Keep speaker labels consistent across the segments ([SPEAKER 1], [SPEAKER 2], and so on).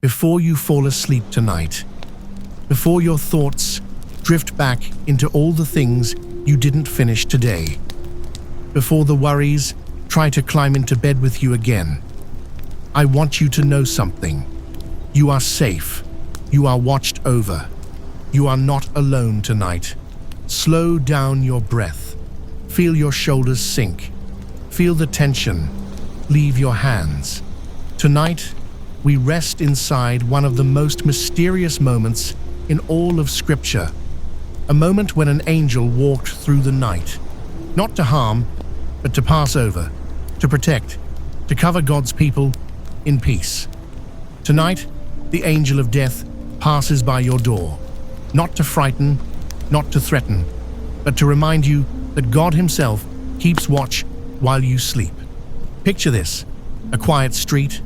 [SPEAKER 1] Before you fall asleep tonight, before your thoughts drift back into all the things you didn't finish today, before the worries try to climb into bed with you again, I want you to know something. You are safe. You are watched over. You are not alone tonight. Slow down your breath. Feel your shoulders sink. Feel the tension leave your hands. Tonight, we rest inside one of the most mysterious moments in all of Scripture. A moment when an angel walked through the night, not to harm, but to pass over, to protect, to cover God's people in peace. Tonight, the angel of death passes by your door, not to frighten, not to threaten, but to remind you that God Himself keeps watch while you sleep. Picture this: a quiet street,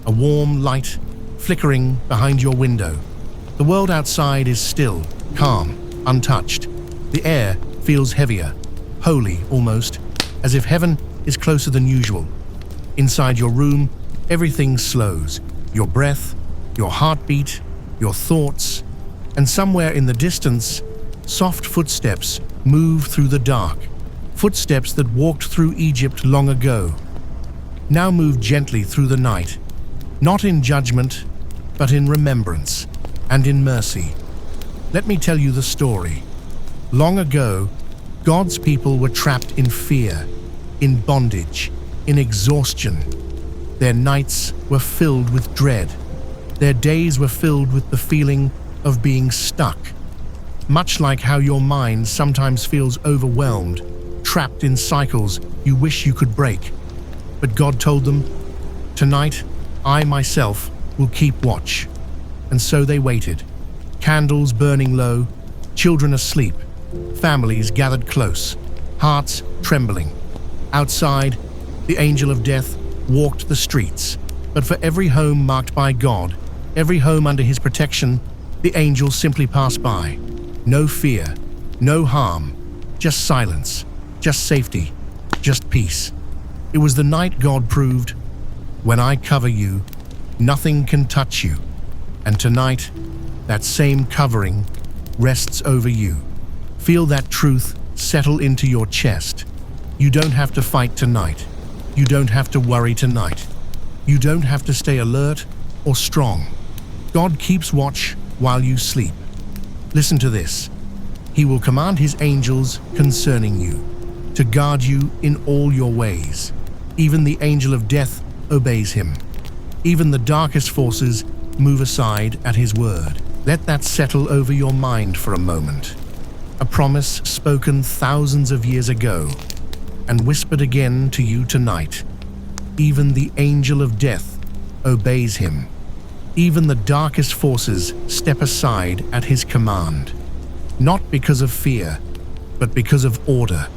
[SPEAKER 1] a warm light flickering behind your window. The world outside is still, calm, untouched. The air feels heavier, holy almost, as if heaven is closer than usual. Inside your room, everything slows. Your breath, your heartbeat, your thoughts, and somewhere in the distance, soft footsteps move through the dark. Footsteps that walked through Egypt long ago, now move gently through the night, not in judgment, but in remembrance and in mercy. Let me tell you the story. Long ago, God's people were trapped in fear, in bondage, in exhaustion. Their nights were filled with dread. Their days were filled with the feeling of being stuck. Much like how your mind sometimes feels overwhelmed, trapped in cycles you wish you could break. But God told them, "Tonight, I myself will keep watch." And so they waited. Candles burning low, children asleep, families gathered close, hearts trembling. Outside, the angel of death walked the streets. But for every home marked by God, every home under His protection, the angel simply passed by. No fear, no harm, just silence, just safety, just peace. It was the night God proved, "When I cover you, nothing can touch you." And tonight, that same covering rests over you. Feel that truth settle into your chest. You don't have to fight tonight. You don't have to worry tonight. You don't have to stay alert or strong. God keeps watch while you sleep. Listen to this. He will command His angels concerning you, to guard you in all your ways. Even the angel of death obeys Him. Even the darkest forces move aside at His word. Let that settle over your mind for a moment. A promise spoken thousands of years ago and whispered again to you tonight. Even the angel of death obeys Him. Even the darkest forces step aside at His command. Not because of fear, but because of order,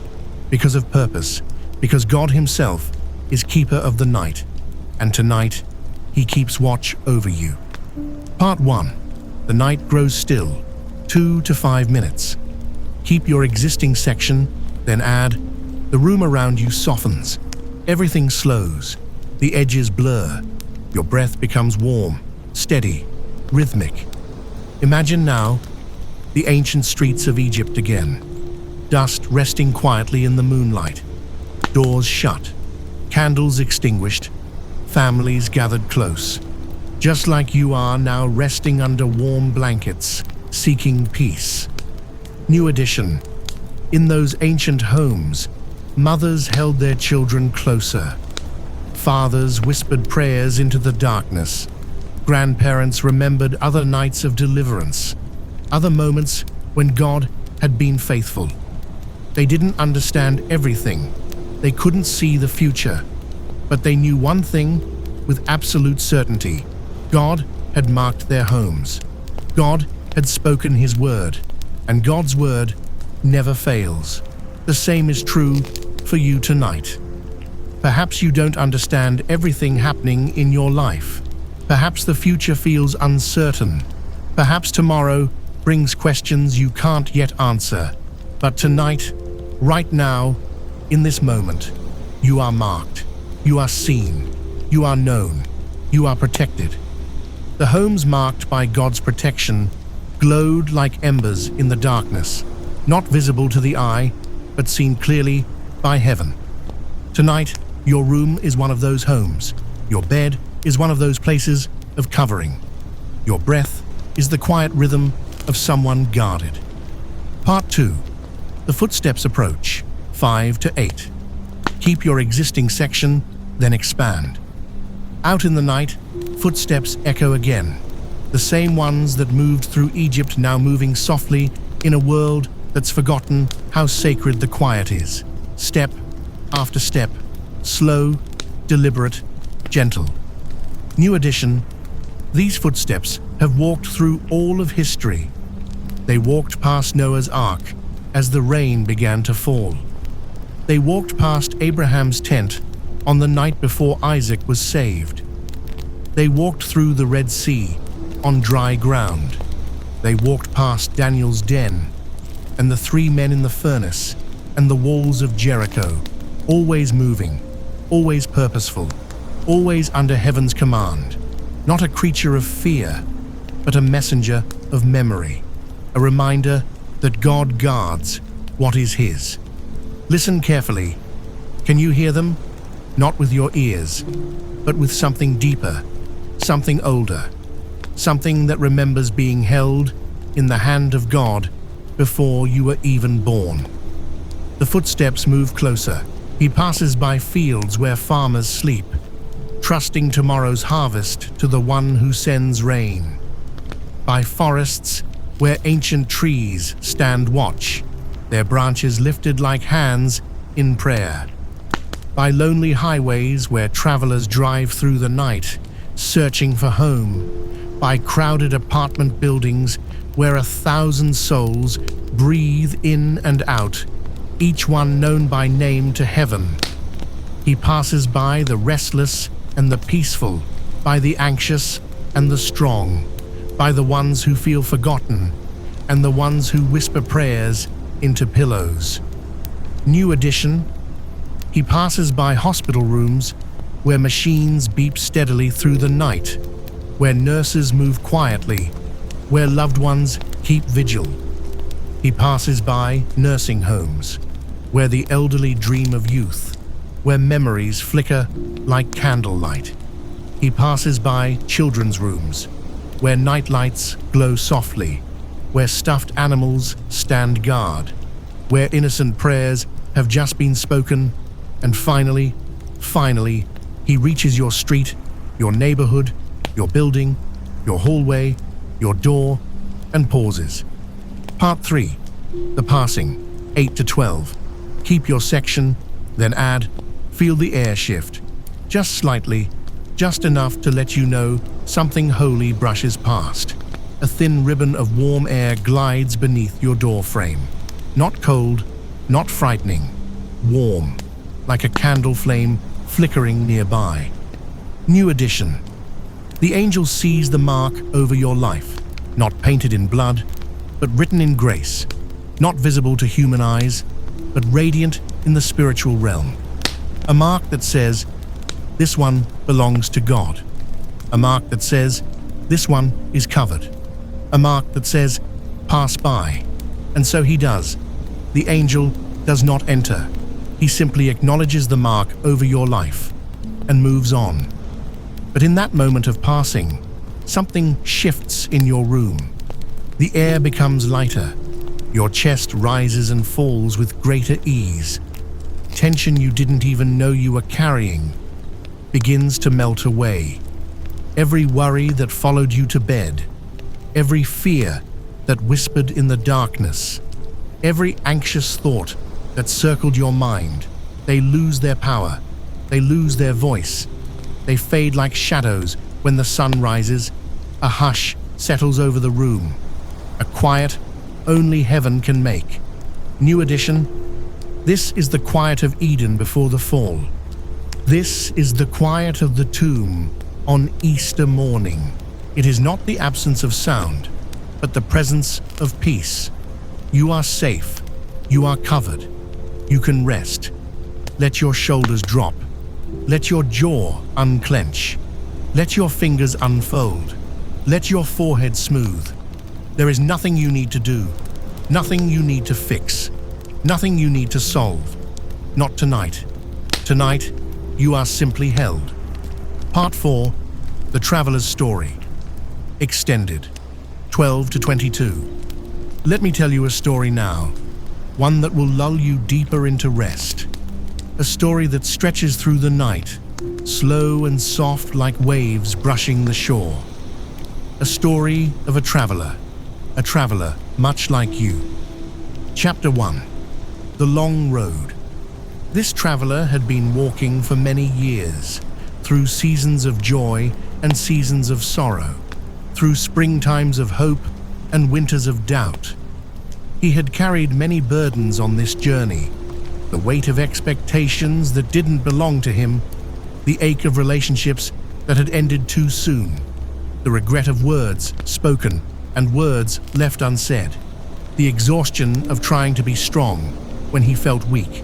[SPEAKER 1] because of purpose, because God Himself is keeper of the night, and tonight He keeps watch over you. Part 1. The night grows still, 2 to 5 minutes. Keep your existing section, then add. The room around you softens. Everything slows. The edges blur. Your breath becomes warm, steady, rhythmic. Imagine now the ancient streets of Egypt again. Dust resting quietly in the moonlight. Doors shut. Candles extinguished. Families gathered close. Just like you are now, resting under warm blankets, seeking peace. New edition. In those ancient homes, mothers held their children closer. Fathers whispered prayers into the darkness. Grandparents remembered other nights of deliverance, other moments when God had been faithful. They didn't understand everything. They couldn't see the future. But they knew one thing with absolute certainty. God had marked their homes. God had spoken His word. And God's word never fails. The same is true for you tonight. Perhaps you don't understand everything happening in your life. Perhaps the future feels uncertain. Perhaps tomorrow brings questions you can't yet answer. But tonight, right now, in this moment, you are marked. You are seen. You are known. You are protected. The homes marked by God's protection glowed like embers in the darkness, not visible to the eye, but seen clearly by heaven. Tonight, your room is one of those homes. Your bed is one of those places of covering. Your breath is the quiet rhythm of someone guarded. Part 2. The footsteps approach, 5 to 8. Keep your existing section, then expand. Out in the night, footsteps echo again. The same ones that moved through Egypt now moving softly in a world that's forgotten how sacred the quiet is. Step after step, slow, deliberate, gentle. New edition. These footsteps have walked through all of history. They walked past Noah's Ark as the rain began to fall. They walked past Abraham's tent on the night before Isaac was saved. They walked through the Red Sea on dry ground. They walked past Daniel's den and the 3 men in the furnace and the walls of Jericho, always moving, always purposeful, always under heaven's command. Not a creature of fear, but a messenger of memory, a reminder that God guards what is His. Listen carefully. Can you hear them? Not with your ears, but with something deeper, something older, something that remembers being held in the hand of God before you were even born. The footsteps move closer. He passes by fields where farmers sleep, trusting tomorrow's harvest to the one who sends rain. By forests where ancient trees stand watch, their branches lifted like hands in prayer. By lonely highways where travelers drive through the night, searching for home. By crowded apartment buildings where 1,000 souls breathe in and out, each one known by name to heaven. He passes by the restless and the peaceful, by the anxious and the strong, by the ones who feel forgotten and the ones who whisper prayers into pillows. New edition. He passes by hospital rooms where machines beep steadily through the night, where nurses move quietly, where loved ones keep vigil. He passes by nursing homes, where the elderly dream of youth, where memories flicker like candlelight. He passes by children's rooms, where nightlights glow softly, where stuffed animals stand guard, where innocent prayers have just been spoken, and finally, he reaches your street, your neighborhood, your building, your hallway, your door, and pauses. Part 3. The passing, 8 to 12. Keep your section, then add, feel the air shift. Just slightly, just enough to let you know something holy brushes past. A thin ribbon of warm air glides beneath your door frame. Not cold, not frightening, warm, like a candle flame flickering nearby. New edition. The angel sees the mark over your life, not painted in blood, but written in grace, not visible to human eyes, but radiant in the spiritual realm. A mark that says, this one belongs to God. A mark that says, this one is covered. A mark that says, pass by. And so he does. The angel does not enter. He simply acknowledges the mark over your life and moves on. But in that moment of passing, something shifts in your room. The air becomes lighter. Your chest rises and falls with greater ease. Tension you didn't even know you were carrying begins to melt away. Every worry that followed you to bed, every fear that whispered in the darkness, every anxious thought that circled your mind, they lose their power, they lose their voice, they fade like shadows when the sun rises. A hush settles over the room, a quiet only heaven can make. New edition. This is the quiet of Eden before the fall. This is the quiet of the tomb on Easter morning. It is not the absence of sound, but the presence of peace. You are safe. You are covered. You can rest. Let your shoulders drop. Let your jaw unclench. Let your fingers unfold. Let your forehead smooth. There is nothing you need to do, nothing you need to fix, nothing you need to solve. Not tonight. Tonight, you are simply held. Part 4, The Traveler's Story. Extended, 12 to 22. Let me tell you a story now, one that will lull you deeper into rest. A story that stretches through the night, slow and soft like waves brushing the shore. A story of a traveler much like you. Chapter 1. The Long Road. This traveler had been walking for many years, through seasons of joy and seasons of sorrow, through springtimes of hope and winters of doubt. He had carried many burdens on this journey, the weight of expectations that didn't belong to him, the ache of relationships that had ended too soon, the regret of words spoken and words left unsaid, the exhaustion of trying to be strong when he felt weak.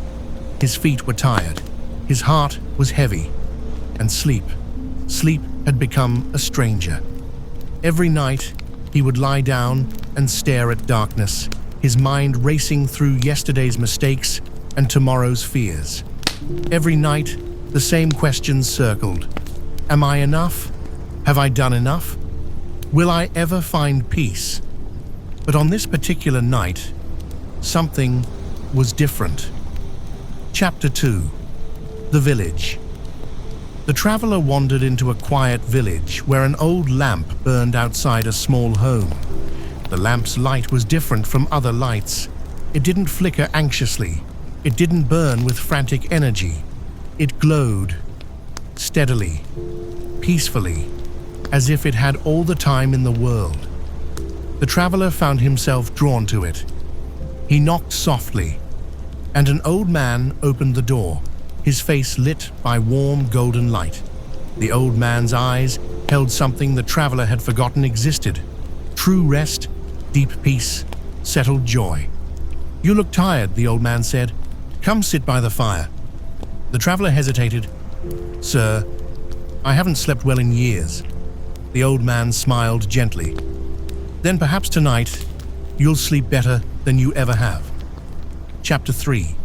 [SPEAKER 1] His feet were tired, his heart was heavy, and sleep had become a stranger. Every night, he would lie down and stare at darkness, his mind racing through yesterday's mistakes and tomorrow's fears. Every night, the same questions circled. Am I enough? Have I done enough? Will I ever find peace? But on this particular night, something was different. Chapter 2. The Village. The traveler wandered into a quiet village where an old lamp burned outside a small home. The lamp's light was different from other lights. It didn't flicker anxiously. It didn't burn with frantic energy. It glowed steadily, peacefully, as if it had all the time in the world. The traveler found himself drawn to it. He knocked softly, and an old man opened the door, his face lit by warm golden light. The old man's eyes held something the traveler had forgotten existed: true rest, deep peace, settled joy. You look tired, the old man said. Come sit by the fire. The traveler hesitated. Sir, I haven't slept well in years. The old man smiled gently. Then perhaps tonight you'll sleep better than you ever have. Chapter 3.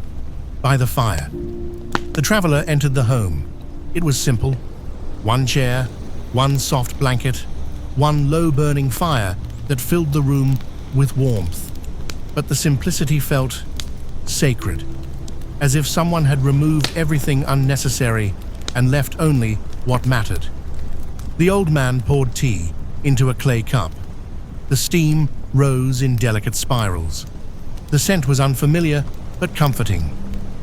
[SPEAKER 1] By the Fire. The traveler entered the home. It was simple. One chair, one soft blanket, one low-burning fire that filled the room with warmth. But the simplicity felt sacred, as if someone had removed everything unnecessary and left only what mattered. The old man poured tea into a clay cup. The steam rose in delicate spirals. The scent was unfamiliar but comforting,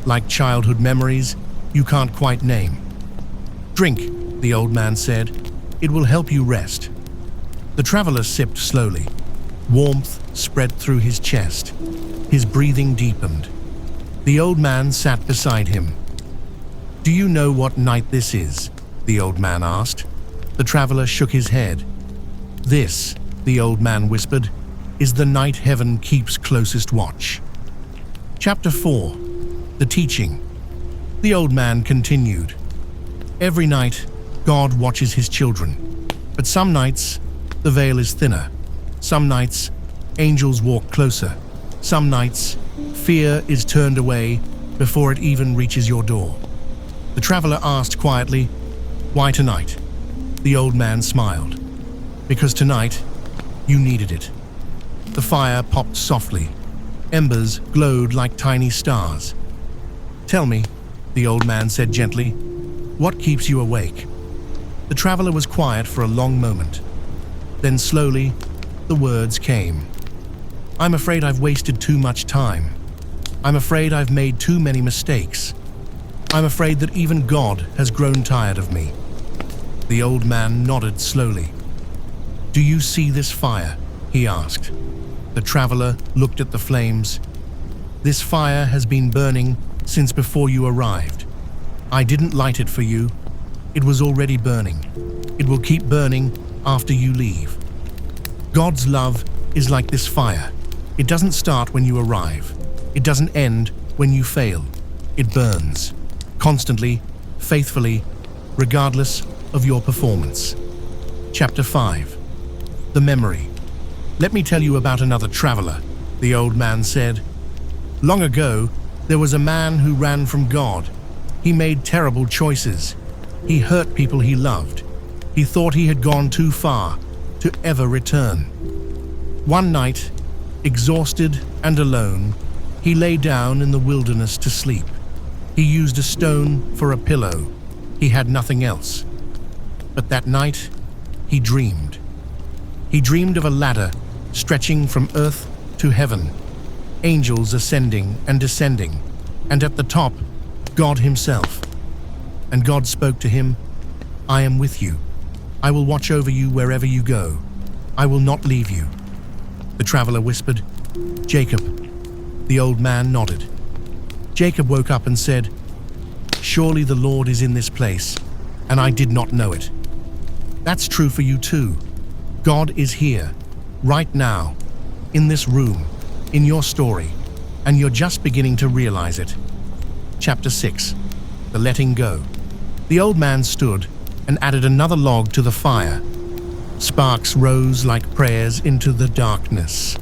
[SPEAKER 1] like childhood memories you can't quite name. Drink, the old man said. It will help you rest. The traveler sipped slowly. Warmth spread through his chest. His breathing deepened. The old man sat beside him. Do you know what night this is? The old man asked. The traveler shook his head. This, the old man whispered, is the night heaven keeps closest watch. Chapter 4. The Teaching. The old man continued. Every night, God watches his children. But some nights, the veil is thinner. Some nights, angels walk closer. Some nights, fear is turned away before it even reaches your door. The traveler asked quietly, Why tonight? The old man smiled. Because tonight, you needed it. The fire popped softly. Embers glowed like tiny stars. Tell me, the old man said gently, what keeps you awake? The traveler was quiet for a long moment. Then slowly, the words came. I'm afraid I've wasted too much time. I'm afraid I've made too many mistakes. I'm afraid that even God has grown tired of me. The old man nodded slowly. Do you see this fire? He asked. The traveler looked at the flames. This fire has been burning since before you arrived. I didn't light it for you. It was already burning. It will keep burning after you leave. God's love is like this fire. It doesn't start when you arrive. It doesn't end when you fail. It burns, constantly, faithfully, regardless of your performance. Chapter 5. the memory. "Let me tell you about another traveler," the old man said. "Long ago, there was a man who ran from God. He made terrible choices. He hurt people he loved. He thought he had gone too far to ever return. One night, exhausted and alone, he lay down in the wilderness to sleep. He used a stone for a pillow. He had nothing else. But that night, he dreamed. He dreamed of a ladder stretching from earth to heaven, angels ascending and descending, and at the top, God himself. And God spoke to him, 'I am with you. I will watch over you wherever you go. I will not leave you.' The traveler whispered, 'Jacob.' The old man nodded. Jacob woke up and said, 'Surely the Lord is in this place, and I did not know it.' That's true for you too. God is here, right now, in this room, in your story, and you're just beginning to realize it." Chapter 6. The Letting Go. The old man stood and added another log to the fire. Sparks rose like prayers into the darkness.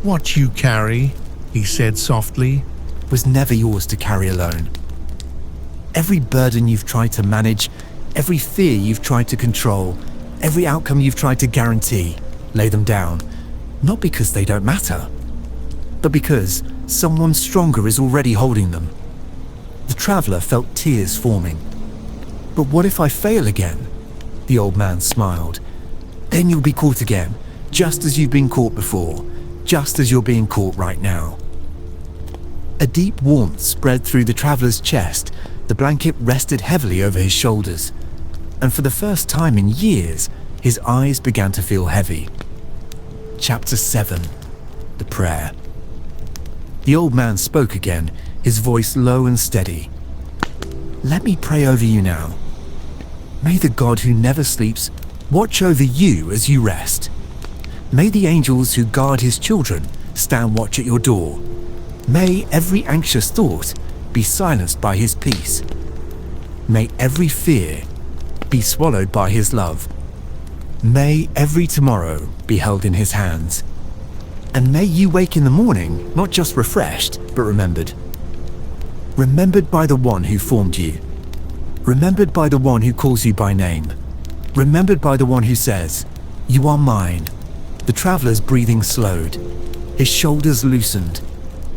[SPEAKER 1] "What you carry," he said softly,
[SPEAKER 2] "was never yours to carry alone. Every burden you've tried to manage, every fear you've tried to control, every outcome you've tried to guarantee, lay them down, not because they don't matter, but because someone stronger is already holding them." The traveler felt tears forming. "But what if I fail again?" The old man smiled. "Then you'll be caught again, just as you've been caught before, just as you're being caught right now." A deep warmth spread through the traveler's chest. The blanket rested heavily over his shoulders, and for the first time in years, his eyes began to feel heavy. Chapter 7. The Prayer. The old man spoke again, his voice low and steady. "Let me pray over you now. May the God who never sleeps watch over you as you rest. May the angels who guard his children stand watch at your door. May every anxious thought be silenced by his peace. May every fear be swallowed by his love. May every tomorrow be held in his hands. And may you wake in the morning not just refreshed, but remembered. Remembered by the one who formed you. Remembered by the one who calls you by name. Remembered by the one who says, 'You are mine.'" The traveler's breathing slowed. His shoulders loosened.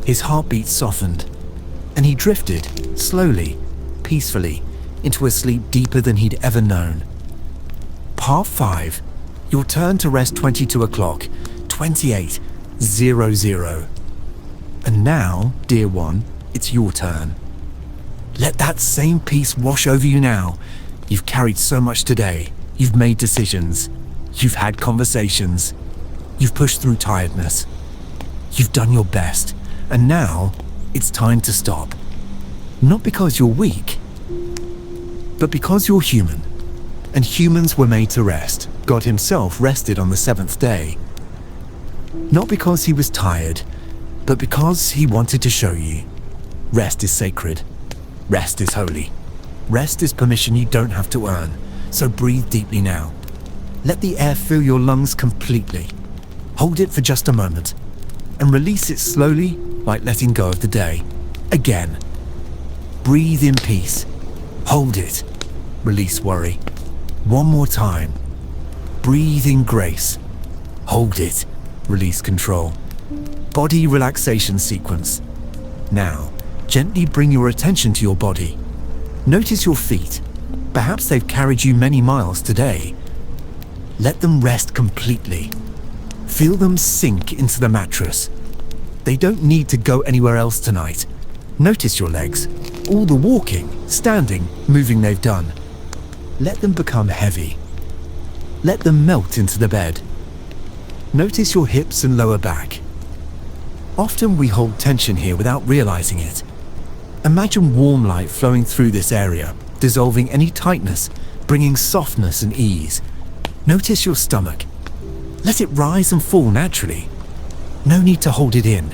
[SPEAKER 2] His heartbeat softened. And he drifted, slowly, peacefully, into a sleep deeper than he'd ever known. Part 5. Your turn to rest 22 o'clock, 28:00. And now, dear one, it's your turn. Let that same peace wash over you now. You've carried so much today. You've made decisions. You've had conversations. You've pushed through tiredness. You've done your best. And now, it's time to stop. Not because you're weak, but because you're human. And humans were made to rest. God himself rested on the 7th day. Not because he was tired, but because he wanted to show you. Rest is sacred. Rest is holy. Rest is permission you don't have to earn. So breathe deeply now. Let the air fill your lungs completely. Hold it for just a moment. And release it slowly, like letting go of the day. Again. Breathe in peace. Hold it. Release worry. One more time. Breathe in grace. Hold it. Release control. Body relaxation sequence. Now, gently bring your attention to your body. Notice your feet. Perhaps they've carried you many miles today. Let them rest completely. Feel them sink into the mattress. They don't need to go anywhere else tonight. Notice your legs, all the walking, standing, moving they've done. Let them become heavy. Let them melt into the bed. Notice your hips and lower back. Often we hold tension here without realizing it. Imagine warm light flowing through this area, dissolving any tightness, bringing softness and ease. Notice your stomach. Let it rise and fall naturally. No need to hold it in.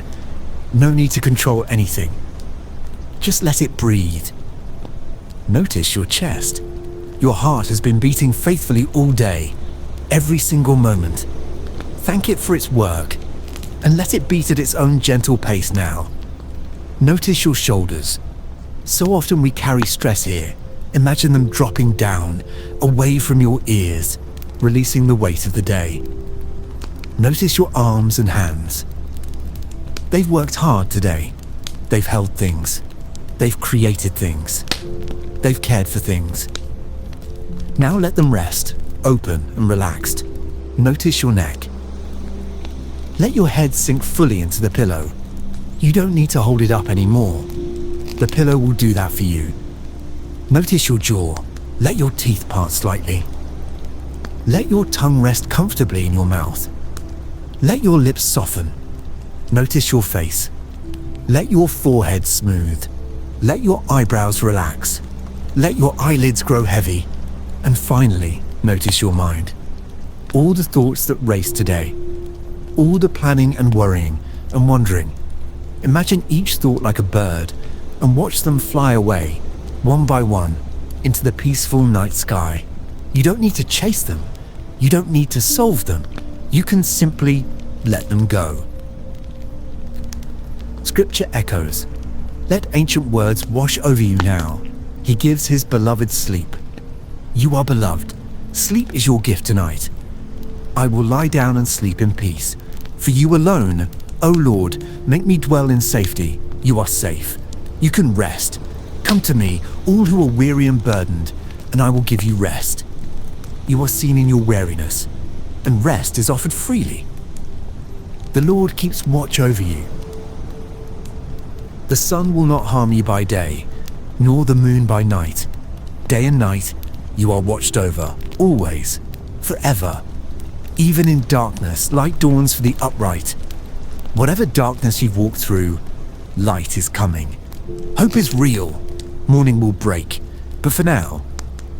[SPEAKER 2] No need to control anything. Just let it breathe. Notice your chest. Your heart has been beating faithfully all day. every single moment. Thank it for its work, and let it beat at its own gentle pace now. Notice your shoulders. So often we carry stress here. Imagine them dropping down, away from your ears, releasing the weight of the day. Notice your arms and hands. They've worked hard today. They've held things. They've created things. They've cared for things. Now let them rest, open and relaxed. Notice your neck. Let your head sink fully into the pillow. You don't need to hold it up anymore. The pillow will do that for you. Notice your jaw. Let your teeth part slightly. Let your tongue rest comfortably in your mouth. Let your lips soften. Notice your face. Let your forehead smooth. Let your eyebrows relax. Let your eyelids grow heavy. And finally, notice your mind. All the thoughts that race today. All the planning and worrying and wondering. Imagine each thought like a bird and watch them fly away, one by one, into the peaceful night sky. You don't need to chase them. You don't need to solve them. You can simply let them go. Scripture echoes. Let ancient words wash over you now. He gives his beloved sleep. You are beloved. Sleep is your gift tonight. I will lie down and sleep in peace. For you alone, O Lord, make me dwell in safety. You are safe. You can rest. Come to me, all who are weary and burdened, and I will give you rest. You are seen in your weariness, and rest is offered freely. The Lord keeps watch over you. The sun will not harm you by day, nor the moon by night. Day and night, you are watched over, always, forever. Even in darkness, light dawns for the upright. Whatever darkness you've walked through, light is coming. Hope is real. Morning will break. But for now,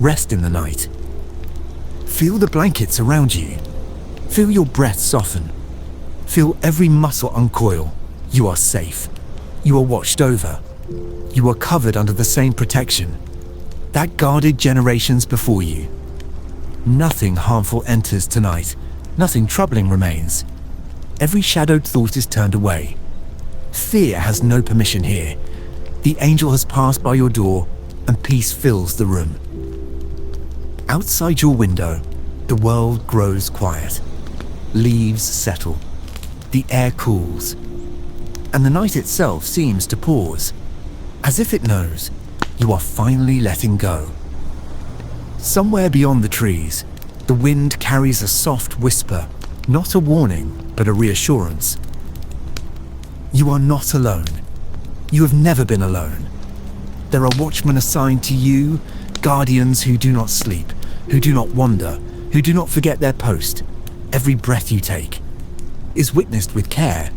[SPEAKER 2] rest in the night. Feel the blankets around you. Feel your breath soften. Feel every muscle uncoil. You are safe. You are watched over. You are covered under the same protection that guarded generations before you. Nothing harmful enters tonight. Nothing troubling remains. Every shadowed thought is turned away. Fear has no permission here. The angel has passed by your door, and peace fills the room. Outside your window, the world grows quiet. Leaves settle. The air cools. And the night itself seems to pause, as if it knows you are finally letting go. Somewhere beyond the trees, the wind carries a soft whisper, not a warning, but a reassurance. You are not alone. You have never been alone. There are watchmen assigned to you, guardians who do not sleep, who do not wander, who do not forget their post. Every breath you take is witnessed with care.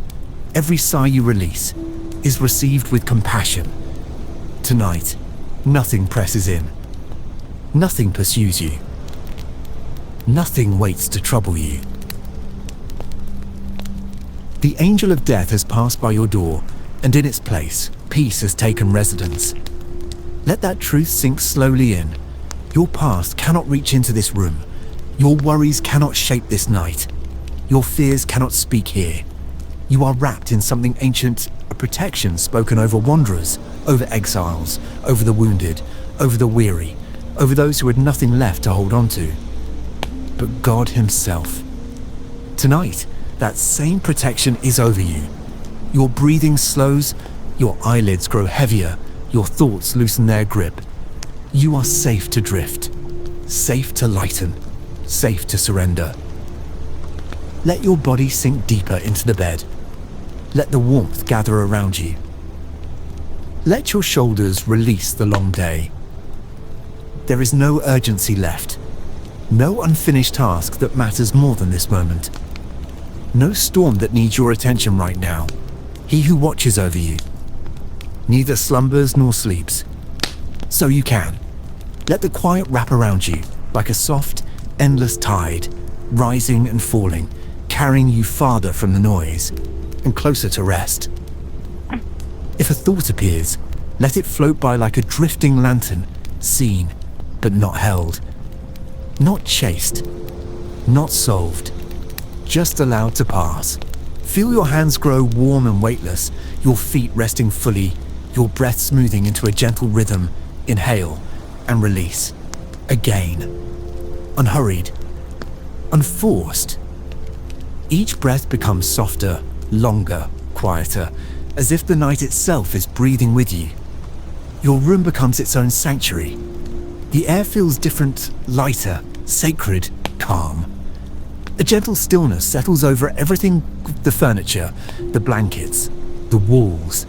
[SPEAKER 2] Every sigh you release is received with compassion. Tonight, nothing presses in. Nothing pursues you. Nothing waits to trouble you. The angel of death has passed by your door, and in its place, peace has taken residence. Let that truth sink slowly in. Your past cannot reach into this room. Your worries cannot shape this night. Your fears cannot speak here. You are wrapped in something ancient, a protection spoken over wanderers, over exiles, over the wounded, over the weary, over those who had nothing left to hold on to. But God himself. Tonight, that same protection is over you. Your breathing slows, your eyelids grow heavier, your thoughts loosen their grip. You are safe to drift, safe to lighten, safe to surrender. Let your body sink deeper into the bed. Let the warmth gather around you. Let your shoulders release the long day. There is no urgency left. No unfinished task that matters more than this moment. No storm that needs your attention right now. He who watches over you neither slumbers nor sleeps. So you can. Let the quiet wrap around you like a soft, endless tide, rising and falling, carrying you farther from the noise and closer to rest. If a thought appears, let it float by like a drifting lantern, seen but not held. Not chased, Not solved, just allowed to pass. Feel your hands grow warm and weightless, your feet resting fully, your breath smoothing into a gentle rhythm. Inhale and release. Again. Unhurried. Unforced. Each breath becomes softer, longer, quieter, as if the night itself is breathing with you. Your room becomes its own sanctuary. The air feels different, lighter, sacred, calm. A gentle stillness settles over everything, the furniture, the blankets, the walls.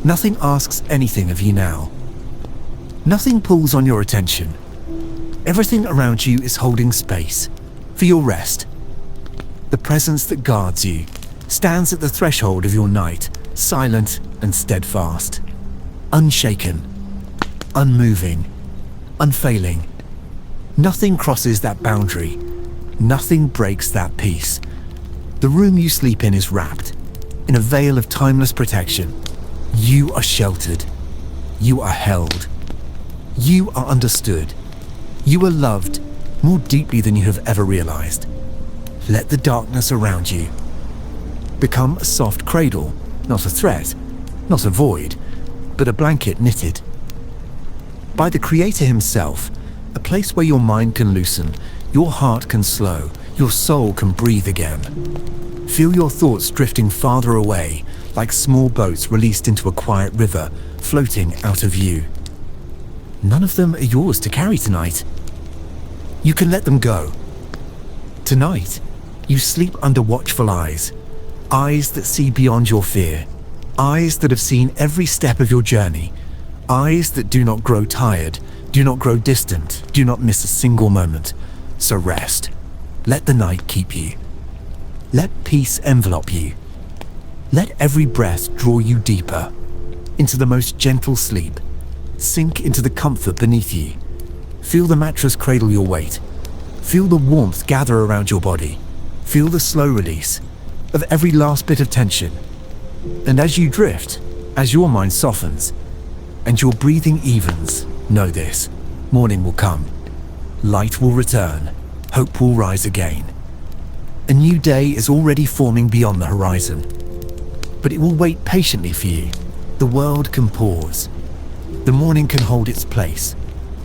[SPEAKER 2] Nothing asks anything of you now. Nothing pulls on your attention. Everything around you is holding space for your rest. The presence that guards you stands at the threshold of your night, silent and steadfast, unshaken, unmoving, unfailing. Nothing crosses that boundary. Nothing breaks that peace. The room you sleep in is wrapped in a veil of timeless protection. You are sheltered. You are held. You are understood. You are loved more deeply than you have ever realized. Let the darkness around you become a soft cradle, not a threat, not a void, but a blanket knitted by the Creator himself, a place where your mind can loosen, your heart can slow, your soul can breathe again. Feel your thoughts drifting farther away, like small boats released into a quiet river, floating out of view. None of them are yours to carry tonight. You can let them go. Tonight, you sleep under watchful eyes, eyes that see beyond your fear, eyes that have seen every step of your journey, eyes that do not grow tired, do not grow distant, do not miss a single moment. So rest. Let the night keep you. Let peace envelop you. Let every breath draw you deeper into the most gentle sleep. Sink into the comfort beneath you. Feel the mattress cradle your weight. Feel the warmth gather around your body. Feel the slow release of every last bit of tension. And as you drift, as your mind softens, and your breathing evens, know this: morning will come. Light will return. Hope will rise again. A new day is already forming beyond the horizon. But it will wait patiently for you. The world can pause. The morning can hold its place.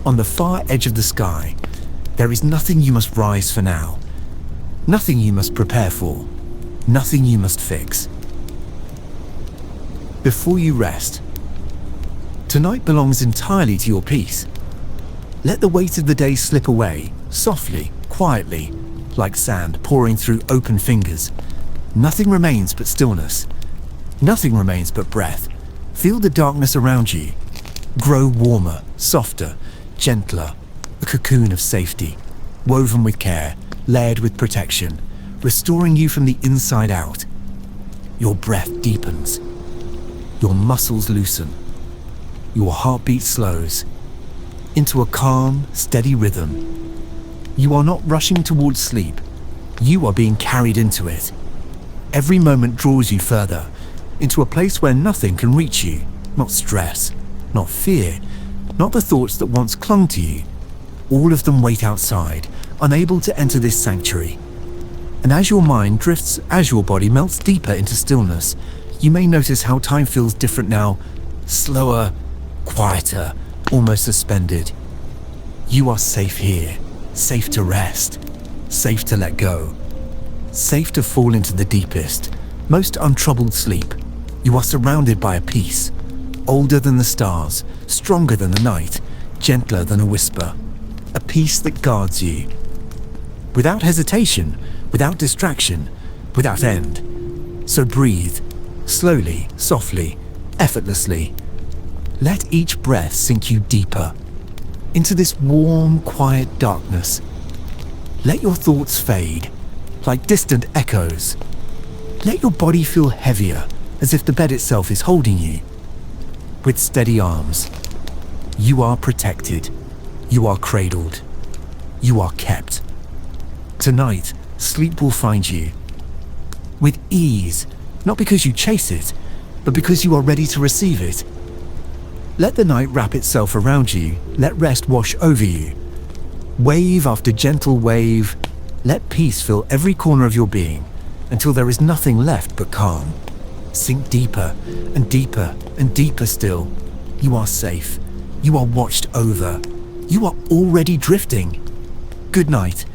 [SPEAKER 2] On the far edge of the sky, there is nothing you must rise for now. Nothing you must prepare for. Nothing you must fix. Before you rest, tonight belongs entirely to your peace. Let the weight of the day slip away, softly, quietly, like sand pouring through open fingers. Nothing remains but stillness. Nothing remains but breath. Feel the darkness around you. Grow warmer, softer, gentler, a cocoon of safety, woven with care, layered with protection, restoring you from the inside out. Your breath deepens. Your muscles loosen. Your heartbeat slows into a calm, steady rhythm. You are not rushing towards sleep. You are being carried into it. Every moment draws you further, into a place where nothing can reach you. Not stress, not fear, not the thoughts that once clung to you. All of them wait outside, unable to enter this sanctuary. And as your mind drifts, as your body melts deeper into stillness, you may notice how time feels different now, slower, quieter, almost suspended. You are safe here, safe to rest, safe to let go, safe to fall into the deepest, most untroubled sleep. You are surrounded by a peace, older than the stars, stronger than the night, gentler than a whisper, a peace that guards you. Without hesitation, without distraction, without end. So breathe, slowly, softly, effortlessly. Let each breath sink you deeper into this warm, quiet darkness. Let your thoughts fade like distant echoes. Let your body feel heavier, as if the bed itself is holding you. With steady arms, you are protected. You are cradled. You are kept. Tonight, sleep will find you with ease, not because you chase it, but because you are ready to receive it. Let the night wrap itself around you. Let rest wash over you. Wave after gentle wave, Let peace fill every corner of your being until there is nothing left but calm. Sink deeper and deeper and deeper still. You are safe. You are watched over. You are already drifting. Good night.